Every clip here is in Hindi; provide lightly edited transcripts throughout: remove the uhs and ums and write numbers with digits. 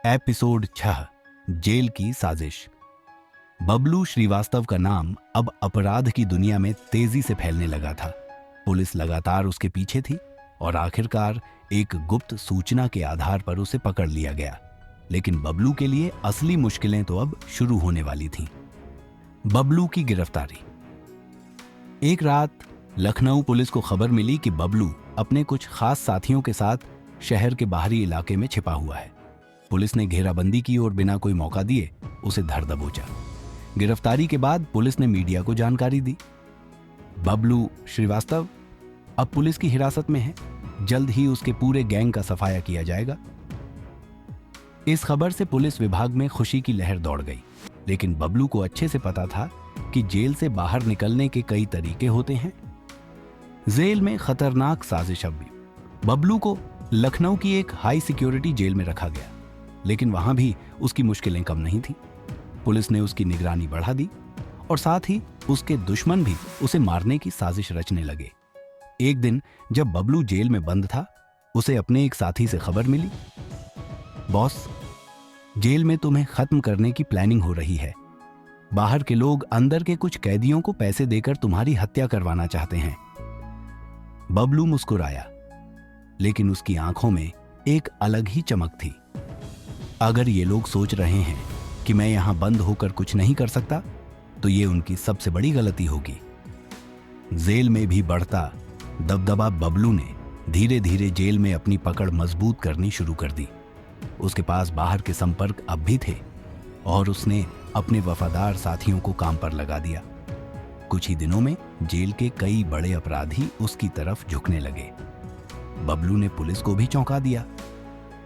एपिसोड 6 जेल की साजिश। बबलू श्रीवास्तव का नाम अब अपराध की दुनिया में तेजी से फैलने लगा था। पुलिस लगातार उसके पीछे थी और आखिरकार एक गुप्त सूचना के आधार पर उसे पकड़ लिया गया। लेकिन बबलू के लिए असली मुश्किलें तो अब शुरू होने वाली थीं। बबलू की गिरफ्तारी। एक रात लखनऊ पुलिस को खबर मिली कि बबलू अपने कुछ खास साथियों के साथ शहर के बाहरी इलाके में छिपा हुआ है। पुलिस ने घेराबंदी की और बिना कोई मौका दिए उसे धर दबोचा। गिरफ्तारी के बाद पुलिस ने मीडिया को जानकारी दी, बबलू श्रीवास्तव अब पुलिस की हिरासत में है, जल्द ही उसके पूरे गैंग का सफाया किया जाएगा। इस खबर से पुलिस विभाग में खुशी की लहर दौड़ गई, लेकिन बबलू को अच्छे से पता था कि जेल से बाहर निकलने के कई तरीके होते हैं। जेल में खतरनाक साजिश। अब भी बबलू को लखनऊ की एक हाई सिक्योरिटी जेल में रखा गया, लेकिन वहां भी उसकी मुश्किलें कम नहीं थी। पुलिस ने उसकी निगरानी बढ़ा दी और साथ ही उसके दुश्मन भी उसे मारने की साजिश रचने लगे। एक दिन जब बबलू जेल में बंद था, उसे अपने एक साथी से खबर मिली, बॉस, जेल में तुम्हें खत्म करने की प्लानिंग हो रही है। बाहर के लोग अंदर के कुछ कैदियों को पैसे देकर तुम्हारी हत्या करवाना चाहते हैं। बबलू मुस्कुराया, लेकिन उसकी आंखों में एक अलग ही चमक थी। अगर ये लोग सोच रहे हैं कि मैं यहां बंद होकर कुछ नहीं कर सकता, तो ये उनकी सबसे बड़ी गलती होगी। जेल में भी बढ़ता दबदबा बबलू ने धीरे धीरे जेल में अपनी पकड़ मजबूत करनी शुरू कर दी। उसके पास बाहर के संपर्क अब भी थे और उसने अपने वफादार साथियों को काम पर लगा दिया। कुछ ही दिनों में जेल के कई बड़े अपराधी उसकी तरफ झुकने लगे। बबलू ने पुलिस को भी चौंका दिया।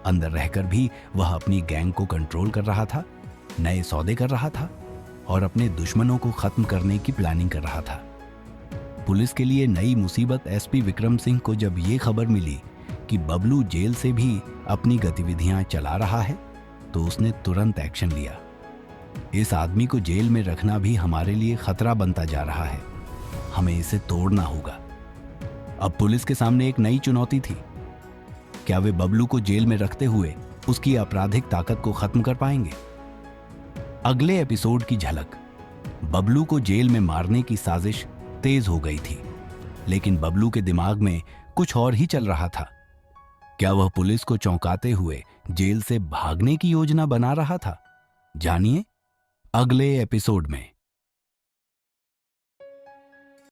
अंदर रहकर भी वह अपनी गैंग को कंट्रोल कर रहा था, नए सौदे कर रहा था और अपने दुश्मनों को खत्म करने की प्लानिंग कर रहा था। पुलिस के लिए नई मुसीबत एसपी विक्रम सिंह को जब यह खबर मिली कि बबलू जेल से भी अपनी गतिविधियां चला रहा है, तो उसने तुरंत एक्शन लिया। इस आदमी को जेल में रखना भी हमारे लिए खतरा बनता जा रहा है, हमें इसे तोड़ना होगा। अब पुलिस के सामने एक नई चुनौती थी। क्या वे बबलू को जेल में रखते हुए उसकी आपराधिक ताकत को खत्म कर पाएंगे? अगले एपिसोड की झलक। बबलू को जेल में मारने की साजिश तेज हो गई थी, लेकिन बबलू के दिमाग में कुछ और ही चल रहा था। क्या वह पुलिस को चौंकाते हुए जेल से भागने की योजना बना रहा था? जानिए अगले एपिसोड में।